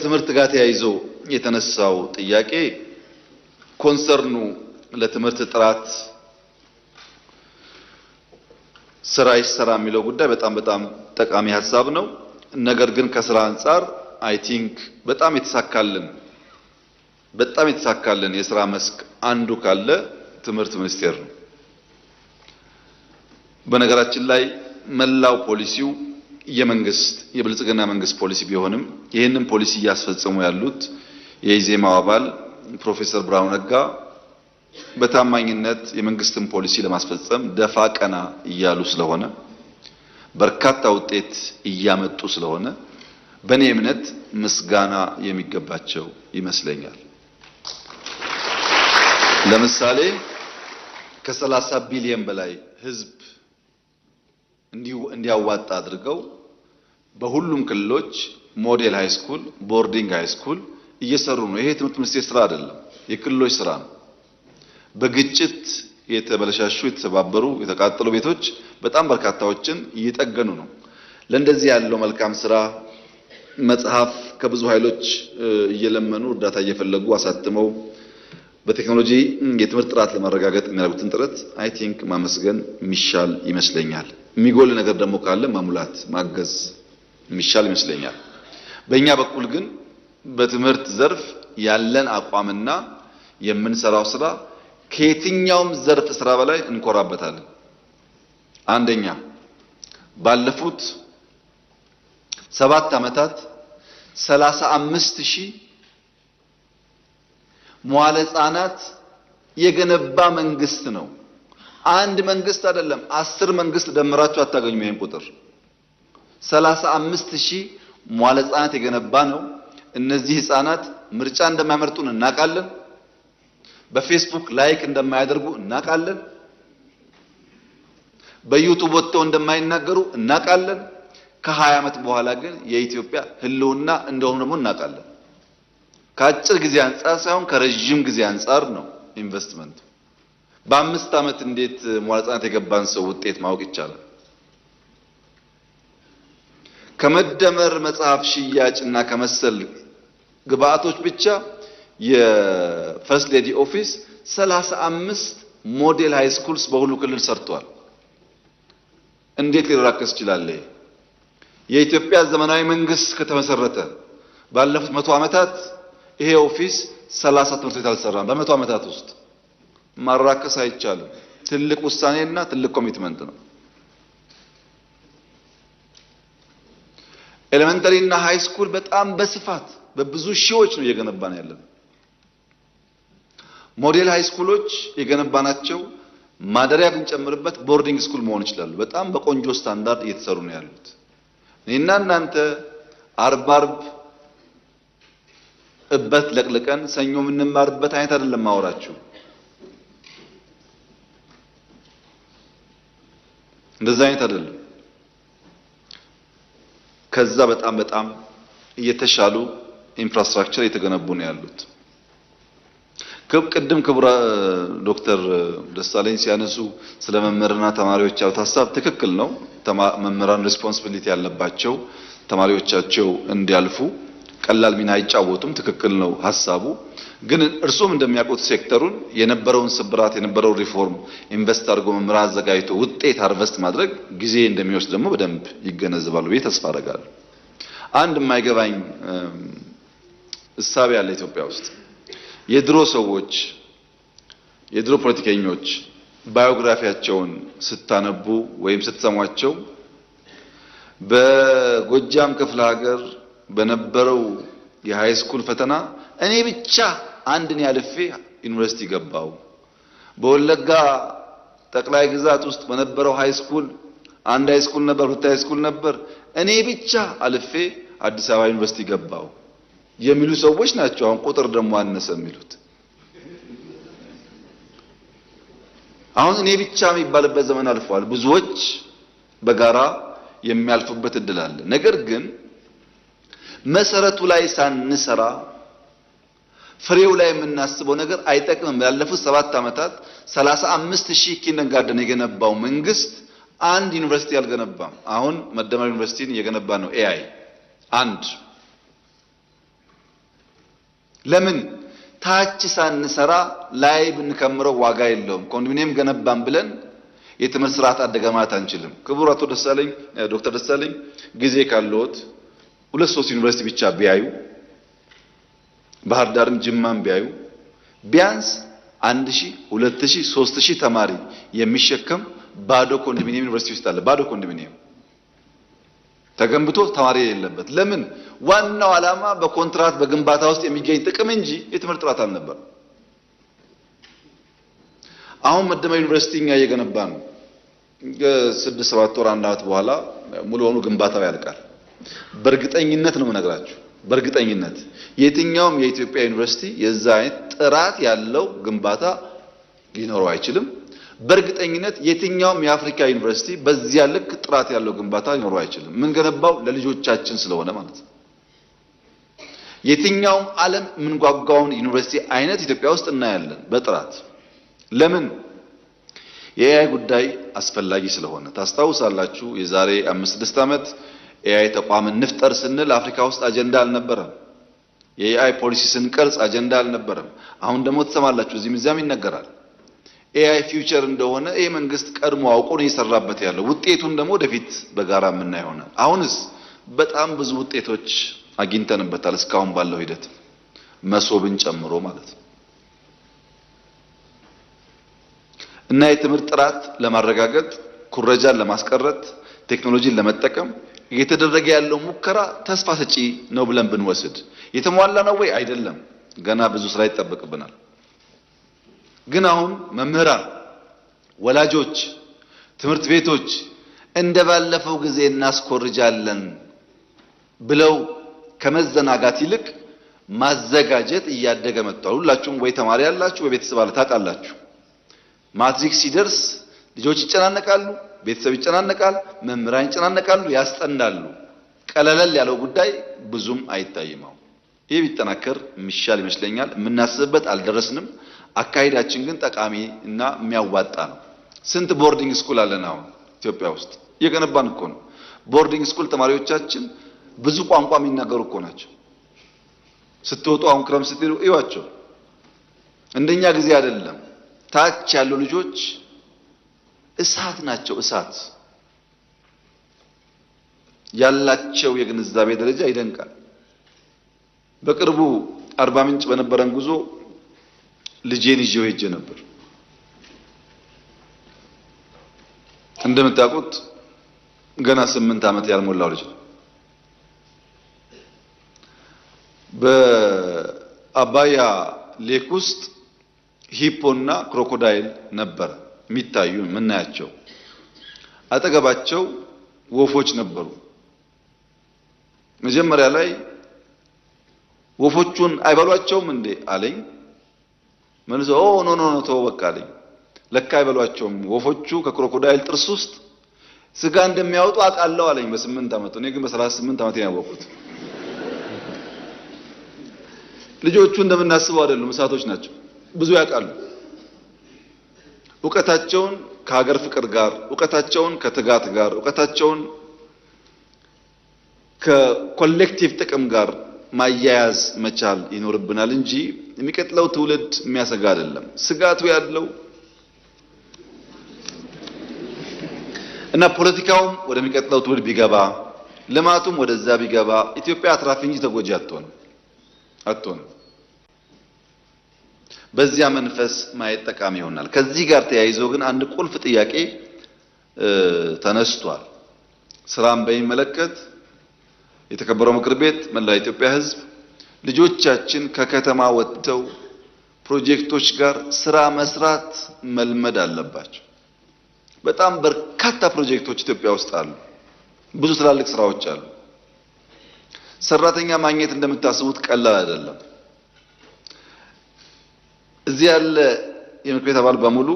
ከትምህርት ጋር ተያይዞ የተነሳው ጥያቄ ኮንሰርኑ ለትምህርት ጥራት ስራ ይሰራ የሚለው ጉዳይ በጣም ጠቃሚ ሐሳብ ነው። ነገር ግን ከስራ አንፃር አይ ቲንክ በጣም የተሳካልን የስራ መስክ አንዱ ካለ ትምህርት ሚኒስቴር ነው። በነገራችን ላይ መላው ፖሊሲው የመንግስት የብልጽግና መንግስት ፖሊሲ ቢሆንም ይህንን ፖሊሲ እያስፈጸሙ ያሉት የኢዜማው አባል ፕሮፌሰር ብርሃኑ ነጋ በታማኝነት የመንግስትን ፖሊሲ ለማስፈጸም ደፋ ቀና እያሉ ስለሆነ በርካታ ውጤት እያመጡ ስለሆነ በእኔ እምነት ምስጋና የሚገባቸው ይመስለኛል። ለምሳሌ ከ30 ቢሊዮን በላይ ህዝብ እንዲያዋጣ አድርገው በሁሉም ክልሎች ሞዴል ሃይስኩል፣ ቦርዲንግ ሃይስኩል እየሰሩ ነው። ይሄ ትምህርት ሚኒስቴር ስራ አይደለም፣ የክልሎች ስራ ነው። በግጭት የተበለሻሹ የተሰባበሩ የተቃጠሉ ቤቶች በጣም በርካታዎችን እየጠገኑ ነው። ለእንደዚህ ያለው መልካም ስራ መጽሐፍ ከብዙ ኃይሎች እየለመኑ እርዳታ እየፈለጉ አሳትመው በቴክኖሎጂ የትምህርት ጥራት ለማረጋገጥ የሚያደርጉትን ጥረት አይ ቲንክ ማመስገን የሚሻል ይመስለኛል። የሚጎል ነገር ደግሞ ካለ ማሙላት ማገዝ የሚሻል ይመስለኛል። በእኛ በኩል ግን በትምህርት ዘርፍ ያለን አቋምና የምንሰራው ስራ ከየትኛውም ዘርፍ ስራ በላይ እንኮራበታለን። አንደኛ ባለፉት 7 ዓመታት 35,000 መዋለ ሕፃናት የገነባ መንግስት ነው። አንድ መንግስት አይደለም፣ 10 መንግስት ደምራችሁ አታገኙም ይሄን ቁጥር። 35,000 መዋለ ሕፃናት የገነባ ነው። እነዚህ ሕፃናት ምርጫ እንደማይመርጡን እናውቃለን። በፌስቡክ ላይክ እንደማያደርጉ እናውቃለን። በዩቲዩብ ወጥተው እንደማይናገሩ እናውቃለን። ከ20 ዓመት በኋላ ግን የኢትዮጵያ ህልውና እንደሆነ ደግሞ እናውቃለን። ከአጭር ጊዜ አንፃር ሳይሆን ከረጅም ጊዜ አንፃር ነው ኢንቨስትመንቱ። በ5 ዓመት እንዴት መዋለ ሕፃናት የገባን ሰው ውጤት ማወቅ ይቻላል? ከመደመር መጽሐፍ ሽያጭና ከመሰል ግብአቶች ብቻ የፈርስት ሌዲ ኦፊስ 35 ሞዴል ሃይ ስኩልስ በሁሉ ክልል ሰርቷል። እንዴት ሊራከስ ይችላል? የኢትዮጵያ ዘመናዊ መንግስት ከተመሰረተ ባለፉት 100 ዓመታት ይሄ ኦፊስ 30 ትምህርት ቤት አልሰራም። በ100 ዓመታት ውስጥ ማራከስ አይቻልም። ትልቅ ውሳኔና ትልቅ ኮሚትመንት ነው። ኤሌመንተሪ እና ሃይ ስኩል በጣም በስፋት በብዙ ሺዎች ነው እየገነባን ያለን። ሞዴል ሃይ ስኩሎች የገነባናቸው ማደሪያ ብንጨምርበት ቦርዲንግ ስኩል መሆን ይችላሉ። በጣም በቆንጆ ስታንዳርድ እየተሰሩ ነው ያሉት። እኔና እናንተ አርብ እበት ለቅልቀን ሰኞ የምንማርበት አይነት አይደለም ማወራችሁ። እንደዛ አይነት አይደለም። ከዛ በጣም እየተሻሉ ኢንፍራስትራክቸር እየተገነቡ ነው ያሉት። ቅድም ክቡር ዶክተር ደሳለኝ ሲያነሱ ስለ መምህራንና ተማሪዎች ያሉት ሐሳብ ትክክል ነው። መምህራን ሪስፖንሲቢሊቲ ያለባቸው ተማሪዎቻቸው እንዲያልፉ ቀላል ሚና አይጫወቱም። ትክክል ነው ሐሳቡ። ግን እርሱም እንደሚያውቁት ሴክተሩን የነበረውን ስብራት የነበረውን ሪፎርም ኢንቨስት አድርጎ መምህራን አዘጋጅቶ ውጤት ሃርቨስት ማድረግ ጊዜ እንደሚወስድ ደግሞ በደንብ ይገነዘባሉ ብዬ ተስፋ አደርጋለሁ። አንድ የማይገባኝ እሳቤ ያለ ኢትዮጵያ ውስጥ የድሮ ሰዎች የድሮ ፖለቲከኞች ባዮግራፊያቸውን ስታነቡ ወይም ስትሰሟቸው በጎጃም ክፍለ ሀገር በነበረው የሃይ ስኩል ፈተና እኔ ብቻ አንድን ያልፌ ዩኒቨርሲቲ ገባው፣ በወለጋ ጠቅላይ ግዛት ውስጥ በነበረው ሃይ ስኩል አንድ ሃይ ስኩል ነበር፣ ሁለት ሃይ ስኩል ነበር፣ እኔ ብቻ አልፌ አዲስ አበባ ዩኒቨርሲቲ ገባው የሚሉ ሰዎች ናቸው። አሁን ቁጥር ደግሞ አነሰ የሚሉት። አሁን እኔ ብቻ የሚባልበት ዘመን አልፏል። ብዙዎች በጋራ የሚያልፉበት እድል አለ። ነገር ግን መሰረቱ ላይ ሳንሰራ ፍሬው ላይ የምናስበው ነገር አይጠቅምም። ያለፉት 7 ዓመታት 35,000 ኪንደርጋርተን የገነባው መንግስት አንድ ዩኒቨርሲቲ አልገነባም። አሁን መደመር ዩኒቨርሲቲን እየገነባ ነው። ኤአይ አንድ ለምን ታች ሳንሰራ ላይ ብንከምረው ዋጋ የለውም። ኮንዶሚኒየም ገነባን ብለን የትምህርት ስርዓት አደገ ማለት አንችልም። ክቡር አቶ ደሳለኝ ዶክተር ደሳለኝ ጊዜ ካለዎት 2-3 ዩኒቨርሲቲ ብቻ ቢያዩ ባህር ዳርም ጅማም ቢያዩ ቢያንስ 1000 2000 3000 ተማሪ የሚሸከም ባዶ ኮንዶሚኒየም ዩኒቨርሲቲ ውስጥ አለ። ባዶ ኮንዶሚኒየም ተገንብቶ ተማሪ የሌለበት። ለምን? ዋናው ዓላማ በኮንትራት በግንባታ ውስጥ የሚገኝ ጥቅም እንጂ የትምህርት ጥራት አልነበረም። አሁን መደመር ዩኒቨርሲቲ እኛ እየገነባ ነው። 6-7 ወር 1 ዓመት በኋላ ሙሉ ሆኖ ግንባታው ያልቃል። በእርግጠኝነት ነው የምነግራችሁ፣ በእርግጠኝነት የትኛውም የኢትዮጵያ ዩኒቨርሲቲ የዛ አይነት ጥራት ያለው ግንባታ ሊኖረው አይችልም። በእርግጠኝነት የትኛውም የአፍሪካ ዩኒቨርሲቲ በዚያ ልክ ጥራት ያለው ግንባታ ሊኖረው አይችልም። ምን ገነባው ለልጆቻችን ስለሆነ ማለት ነው። የትኛውም ዓለም የምንጓጓውን ዩኒቨርሲቲ አይነት ኢትዮጵያ ውስጥ እናያለን በጥራት። ለምን? የኤአይ ጉዳይ አስፈላጊ ስለሆነ። ታስታውሳላችሁ የዛሬ 5-6 ዓመት ኤአይ ተቋም እንፍጠር ስንል አፍሪካ ውስጥ አጀንዳ አልነበረም። የኤአይ ፖሊሲ ስንቀርጽ አጀንዳ አልነበረም። አሁን ደግሞ ትሰማላችሁ እዚህም እዚያም ይነገራል። ኤአይ ፊውቸር እንደሆነ ይሄ መንግስት ቀድሞ አውቆ ነው እየሰራበት ያለው። ውጤቱን ደግሞ ወደፊት በጋራ የምናየው ይሆናል። አሁንስ በጣም ብዙ ውጤቶች አግኝተንበታል እስካሁን ባለው ሂደት መሶብን ጨምሮ ማለት ነው። እና የትምህርት ጥራት ለማረጋገጥ ኩረጃን ለማስቀረት ቴክኖሎጂን ለመጠቀም እየተደረገ ያለው ሙከራ ተስፋ ሰጪ ነው ብለን ብንወስድ የተሟላ ነው ወይ? አይደለም። ገና ብዙ ስራ ይጠበቅብናል። ግን አሁን መምህራን፣ ወላጆች፣ ትምህርት ቤቶች እንደባለፈው ጊዜ እናስኮርጃለን ብለው ከመዘናጋት ይልቅ ማዘጋጀት እያደገ መጥቷል። ሁላችሁም ወይ ተማሪ ያላችሁ ወይ ቤተሰብ አለ ታውቃላችሁ። ማትሪክ ሲደርስ ልጆች ይጨናነቃሉ፣ ቤተሰብ ይጨናነቃል፣ መምህራን ይጨናነቃሉ፣ ያስጠናሉ። ቀለለል ያለው ጉዳይ ብዙም አይታይም። ይህ ቢጠናከር የሚሻል ይመስለኛል። የምናስብበት አልደረስንም። አካሄዳችን ግን ጠቃሚ እና የሚያዋጣ ነው። ስንት ቦርዲንግ ስኩል አለን አሁን ኢትዮጵያ ውስጥ እየገነባን እኮ ነው። ቦርዲንግ ስኩል ተማሪዎቻችን ብዙ ቋንቋ የሚናገሩ እኮ ናቸው። ስትወጡ አሁን ክረምት ስትሄዱ እዩዋቸው። እንደኛ ጊዜ አይደለም። ታች ያሉ ልጆች እሳት ናቸው። እሳት ያላቸው የግንዛቤ ደረጃ ይደንቃል። በቅርቡ አርባ ምንጭ በነበረን ጉዞ ልጄን ይዤው ሄጄ ነበር። እንደምታውቁት ገና 8 ዓመት ያልሞላው ልጅ ነው። በአባያ ሌክ ውስጥ ሂፖና ክሮኮዳይል ነበር የሚታዩ የምናያቸው። አጠገባቸው ወፎች ነበሩ። መጀመሪያ ላይ ወፎቹን አይበሏቸውም እንዴ አለኝ። መልሶ ኖ ኖ ኖ ተው በቃ አለኝ። ለካ አይበሏቸውም። ወፎቹ ከክሮኮዳይል ጥርስ ውስጥ ስጋ እንደሚያወጡ አውቃለሁ አለኝ በ8 ዓመቱ። እኔ ግን በ38 ዓመቴ ያወቅሁት። ልጆቹ እንደምናስበው አይደሉም፣ እሳቶች ናቸው። ብዙ ያውቃሉ። ዕውቀታቸውን ከሀገር ፍቅር ጋር፣ ዕውቀታቸውን ከትጋት ጋር፣ ዕውቀታቸውን ከኮሌክቲቭ ጥቅም ጋር ማያያዝ መቻል ይኖርብናል እንጂ የሚቀጥለው ትውልድ የሚያሰጋ አይደለም። ስጋቱ ያለው እና ፖለቲካውም ወደሚቀጥለው ትውልድ ቢገባ ልማቱም ወደዛ ቢገባ ኢትዮጵያ አትራፊ እንጂ ተጎጂ አትሆንም። በዚያ መንፈስ ማየት ጠቃሚ ይሆናል። ከዚህ ጋር ተያይዞ ግን አንድ ቁልፍ ጥያቄ ተነስቷል። ስራን በሚመለከት የተከበረው ምክር ቤት፣ መላ ኢትዮጵያ ሕዝብ ልጆቻችን ከከተማ ወጥተው ፕሮጀክቶች ጋር ስራ መስራት መልመድ አለባቸው። በጣም በርካታ ፕሮጀክቶች ኢትዮጵያ ውስጥ አሉ። ብዙ ትላልቅ ስራዎች አሉ። ሰራተኛ ማግኘት እንደምታስቡት ቀላል አይደለም። እዚህ ያለ የምክር ቤት አባል በሙሉ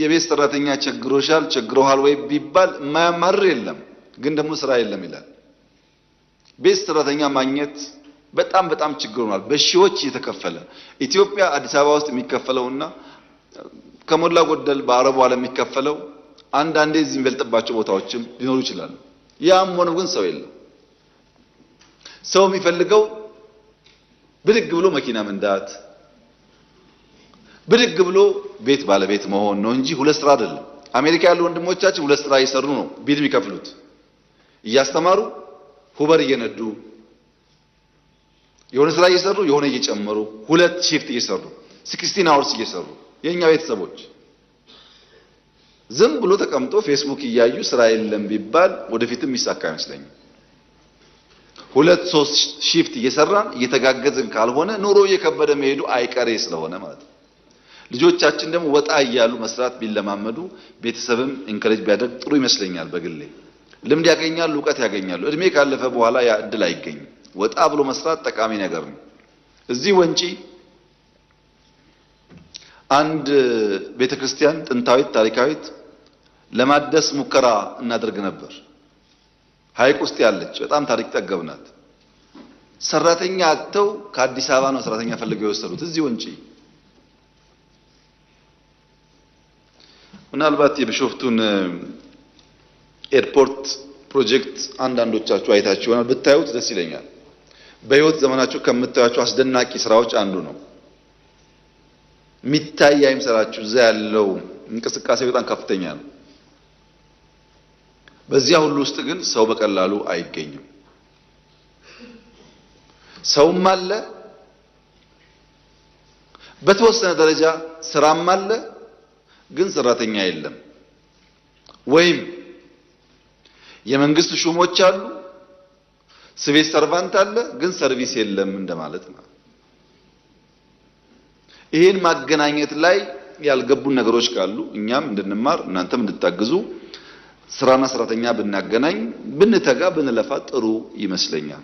የቤት ሰራተኛ ቸግሮሃል ወይ ቢባል የማያማርር የለም፣ ግን ደግሞ ስራ የለም ይላል። ቤት ሰራተኛ ማግኘት በጣም ችግር ሆኗል። በሺዎች እየተከፈለ ኢትዮጵያ አዲስ አበባ ውስጥ የሚከፈለውና ከሞላ ጎደል በአረቡ ዓለም የሚከፈለው አንዳንዴ እዚህ የሚበልጥባቸው ቦታዎችም ሊኖሩ ይችላሉ። ያም ሆኖ ግን ሰው የለም። ሰው የሚፈልገው ብድግ ብሎ መኪና መንዳት፣ ብድግ ብሎ ቤት ባለቤት መሆን ነው እንጂ ሁለት ስራ አይደለም። አሜሪካ ያሉ ወንድሞቻችን ሁለት ስራ እየሰሩ ነው ቢል የሚከፍሉት። እያስተማሩ ሁበር እየነዱ የሆነ ስራ እየሰሩ የሆነ እየጨመሩ ሁለት ሺፍት እየሰሩ 16 አወርስ እየሰሩ የኛ ቤተሰቦች ዝም ብሎ ተቀምጦ ፌስቡክ እያዩ ስራ የለም ቢባል ወደፊትም የሚሳካ አይመስለኝም። ሁለት ሶስት ሺፍት እየሰራን እየተጋገዝን ካልሆነ ኑሮ እየከበደ መሄዱ አይቀሬ ስለሆነ ማለት ነው። ልጆቻችን ደግሞ ወጣ እያሉ መስራት ቢለማመዱ ቤተሰብም ኢንከሬጅ ቢያደርግ ጥሩ ይመስለኛል። በግሌ ልምድ ያገኛሉ፣ ዕውቀት ያገኛሉ። እድሜ ካለፈ በኋላ ያ እድል አይገኝም። ወጣ ብሎ መስራት ጠቃሚ ነገር ነው። እዚህ ወንጪ አንድ ቤተክርስቲያን ጥንታዊት ታሪካዊት ለማደስ ሙከራ እናደርግ ነበር። ሐይቅ ውስጥ ያለች በጣም ታሪክ ጠገብናት። ሰራተኛ አጥተው ከአዲስ አበባ ነው ሰራተኛ ፈልገው የወሰዱት እዚህ ወንጪ። ምናልባት የቢሾፍቱን ኤርፖርት ፕሮጀክት አንዳንዶቻችሁ አይታችሁ ይሆናል። ብታዩት ደስ ይለኛል። በህይወት ዘመናችሁ ከምታዩቸው አስደናቂ ስራዎች አንዱ ነው። ሚታይ አይምሰላችሁ። እዛ ያለው እንቅስቃሴ በጣም ከፍተኛ ነው። በዚያ ሁሉ ውስጥ ግን ሰው በቀላሉ አይገኝም። ሰውም አለ፣ በተወሰነ ደረጃ ስራም አለ፣ ግን ሰራተኛ የለም። ወይም የመንግስት ሹሞች አሉ፣ ሲቪል ሰርቫንት አለ፣ ግን ሰርቪስ የለም እንደማለት ነው። ይሄን ማገናኘት ላይ ያልገቡን ነገሮች ካሉ እኛም እንድንማር እናንተም እንድታግዙ ስራና ሰራተኛ ብናገናኝ ብንተጋ ብንለፋ ጥሩ ይመስለኛል።